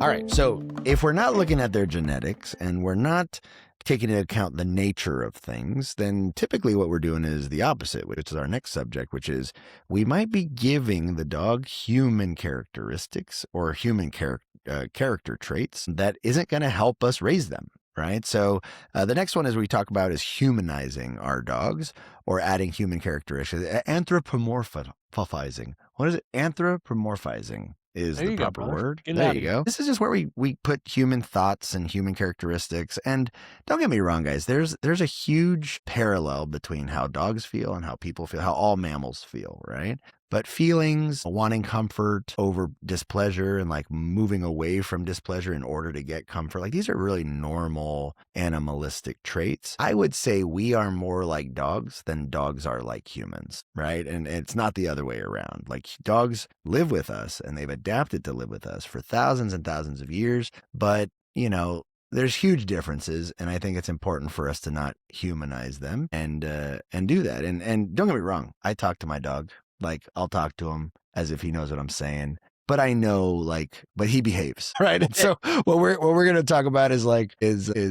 All right. So if we're not looking at their genetics and we're not taking into account the nature of things, then typically what we're doing is the opposite, which is our next subject, which is we might be giving the dog human characteristics or human character traits that isn't going to help us raise them. Right. So the next one is we talk about is humanizing our dogs or adding human characteristics, anthropomorphizing. What is it? Anthropomorphizing is There the you go, proper brother. word. Get it There out you of you. go. This is just where we put human thoughts and human characteristics. And don't get me wrong, guys, there's a huge parallel between how dogs feel and how people feel, how all mammals feel, right? But feelings, wanting comfort over displeasure and like moving away from displeasure in order to get comfort, like these are really normal animalistic traits. I would say we are more like dogs than dogs are like humans, right? And it's not the other way around. Like dogs live with us and they've adapted to live with us for thousands and thousands of years. But, you know, there's huge differences, and I think it's important for us to not humanize them and do that. And don't get me wrong, I talk to my dog. Like I'll talk to him as if he knows what I'm saying, but I know like, but he behaves, right? And so what we're going to talk about is like, is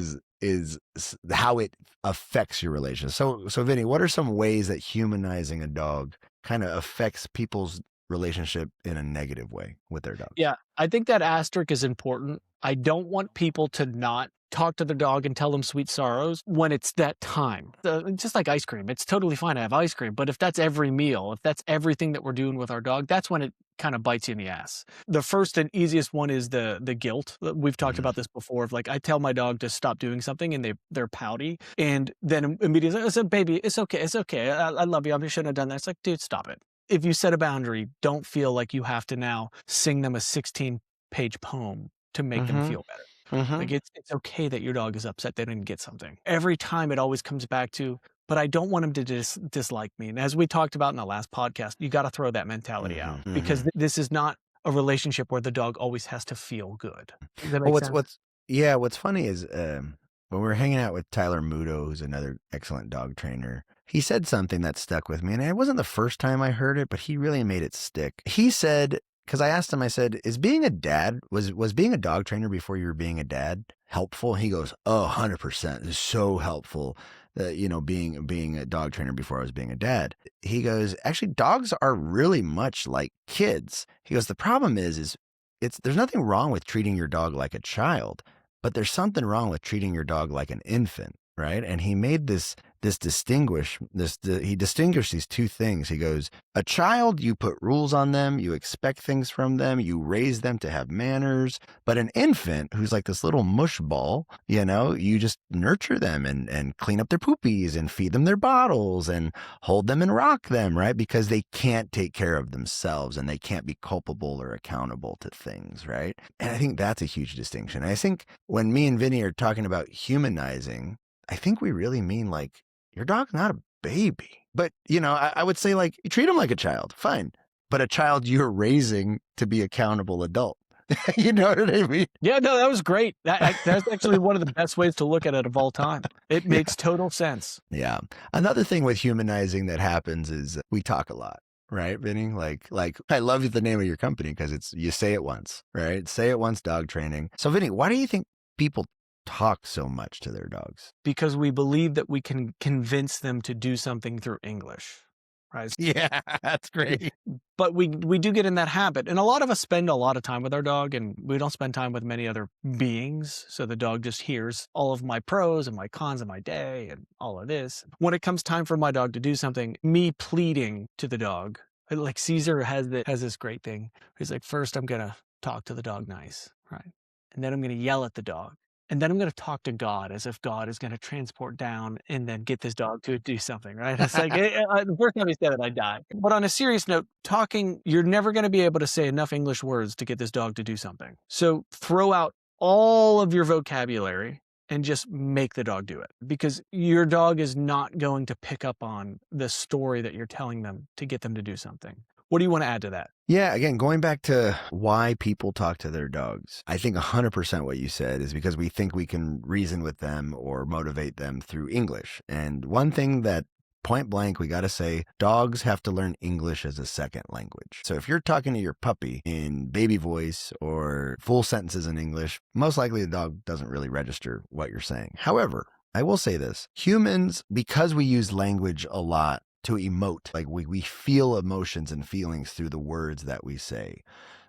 how it affects your relationship. So Vinny, what are some ways that humanizing a dog kind of affects people's relationship in a negative way with their dogs? Yeah, I think that asterisk is important. I don't want people to not talk to the dog and tell them sweet sorrows when it's that time. Just like ice cream, it's totally fine to have ice cream, but if that's every meal, if that's everything that we're doing with our dog, that's when it kind of bites you in the ass. The first and easiest one is the guilt. We've talked about this before. Of like, I tell my dog to stop doing something and they're pouty, and then immediately I said, "Baby, it's okay. I love you. I shouldn't have done that." It's like, dude, stop it. If you set a boundary, don't feel like you have to now sing them a 16-page poem to make them feel better. Like it's okay that your dog is upset they didn't get something. Every time it always comes back to, but I don't want him to dislike me. And as we talked about in the last podcast, you got to throw that mentality out because this is not a relationship where the dog always has to feel good. Does that make sense? What's funny is when we were hanging out with Tyler Muto, who's another excellent dog trainer, he said something that stuck with me, and it wasn't the first time I heard it, but he really made it stick. He said, because I asked him, I said, is being a dad, was being a dog trainer before you were being a dad helpful? And he goes, oh, 100%. It's so helpful that, you know, being a dog trainer before I was being a dad. He goes, actually, dogs are really much like kids. He goes, the problem is there's nothing wrong with treating your dog like a child, but there's something wrong with treating your dog like an infant, right? And he made he distinguished these two things. He goes, a child, you put rules on them, you expect things from them, you raise them to have manners, but an infant who's like this little mush ball, you know, you just nurture them and clean up their poopies and feed them their bottles and hold them and rock them, right? Because they can't take care of themselves and they can't be culpable or accountable to things, right? And I think that's a huge distinction. I think when me and Vinny are talking about humanizing, I think we really mean like, your dog's not a baby, but you know, I would say like you treat him like a child, fine, but a child you're raising to be accountable adult. You know what I mean? Yeah, no, that was great. That's actually one of the best ways to look at it of all time. It makes total sense. Yeah. Another thing with humanizing that happens is we talk a lot. Right, Vinny? Like I love the name of your company because you say it once, right? Say it once, dog training. So Vinny, why do you think people talk so much to their dogs? Because we believe that we can convince them to do something through English, right? Yeah, that's great. But we do get in that habit. And a lot of us spend a lot of time with our dog, and we don't spend time with many other beings. So the dog just hears all of my pros and my cons of my day and all of this. When it comes time for my dog to do something, me pleading to the dog, like Caesar has this great thing. He's like, first I'm going to talk to the dog nice, right? And then I'm going to yell at the dog. And then I'm going to talk to God as if God is going to transport down and then get this dog to do something, right? It's like, the first time he said it, I died. But on a serious note, you're never going to be able to say enough English words to get this dog to do something. So throw out all of your vocabulary and just make the dog do it. Because your dog is not going to pick up on the story that you're telling them to get them to do something. What do you want to add to that? Yeah, again, going back to why people talk to their dogs, I think 100% what you said is because we think we can reason with them or motivate them through English. And one thing that point blank, we got to say dogs have to learn English as a second language. So if you're talking to your puppy in baby voice or full sentences in English, most likely the dog doesn't really register what you're saying. However, I will say this, humans, because we use language a lot to emote, like we feel emotions and feelings through the words that we say,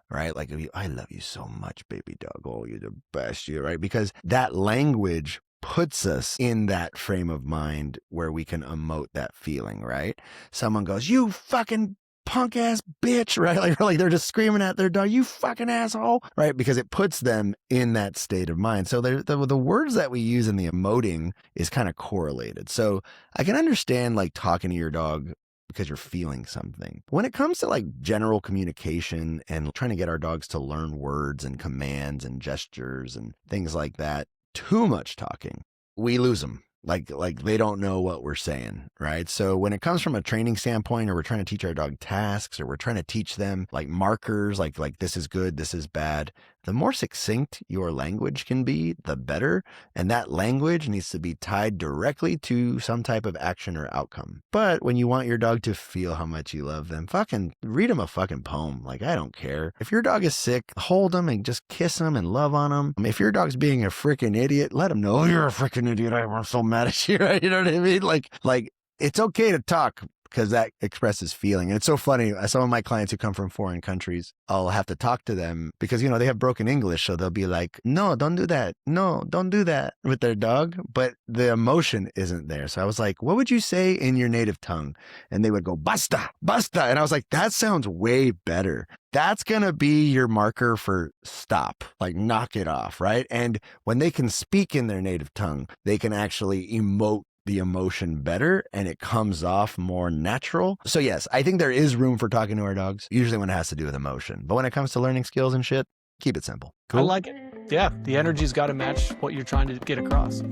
right? Like, I love you so much, baby dog. Oh, you're the best, you right? Because that language puts us in that frame of mind where we can emote that feeling, right? Someone goes, you fucking punk ass bitch, right? Like they're just screaming at their dog, you fucking asshole, right? Because it puts them in that state of mind. So the words that we use in the emoting is kind of correlated. So I can understand like talking to your dog because you're feeling something. When it comes to like general communication and trying to get our dogs to learn words and commands and gestures and things like that, too much talking, we lose them. Like they don't know what we're saying, right? So when it comes from a training standpoint, or we're trying to teach our dog tasks, or we're trying to teach them like markers, like this is good, this is bad, the more succinct your language can be, the better. And that language needs to be tied directly to some type of action or outcome. But when you want your dog to feel how much you love them, fucking read them a fucking poem. Like, I don't care. If your dog is sick, hold them and just kiss them and love on them. If your dog's being a freaking idiot, let them know, oh, you're a freaking idiot. I'm so mad at you, right? You know what I mean? Like it's okay to talk, because that expresses feeling. And it's so funny. Some of my clients who come from foreign countries, I'll have to talk to them because, they have broken English. So they'll be like, no, don't do that. No, don't do that with their dog. But the emotion isn't there. So I was like, what would you say in your native tongue? And they would go, basta, basta. And I was like, that sounds way better. That's going to be your marker for stop, like knock it off, right? And when they can speak in their native tongue, they can actually emote the emotion better and it comes off more natural. So yes, I think there is room for talking to our dogs, usually when it has to do with emotion. But when it comes to learning skills and shit, keep it simple. Cool? I like it. Yeah, the energy's got to match what you're trying to get across.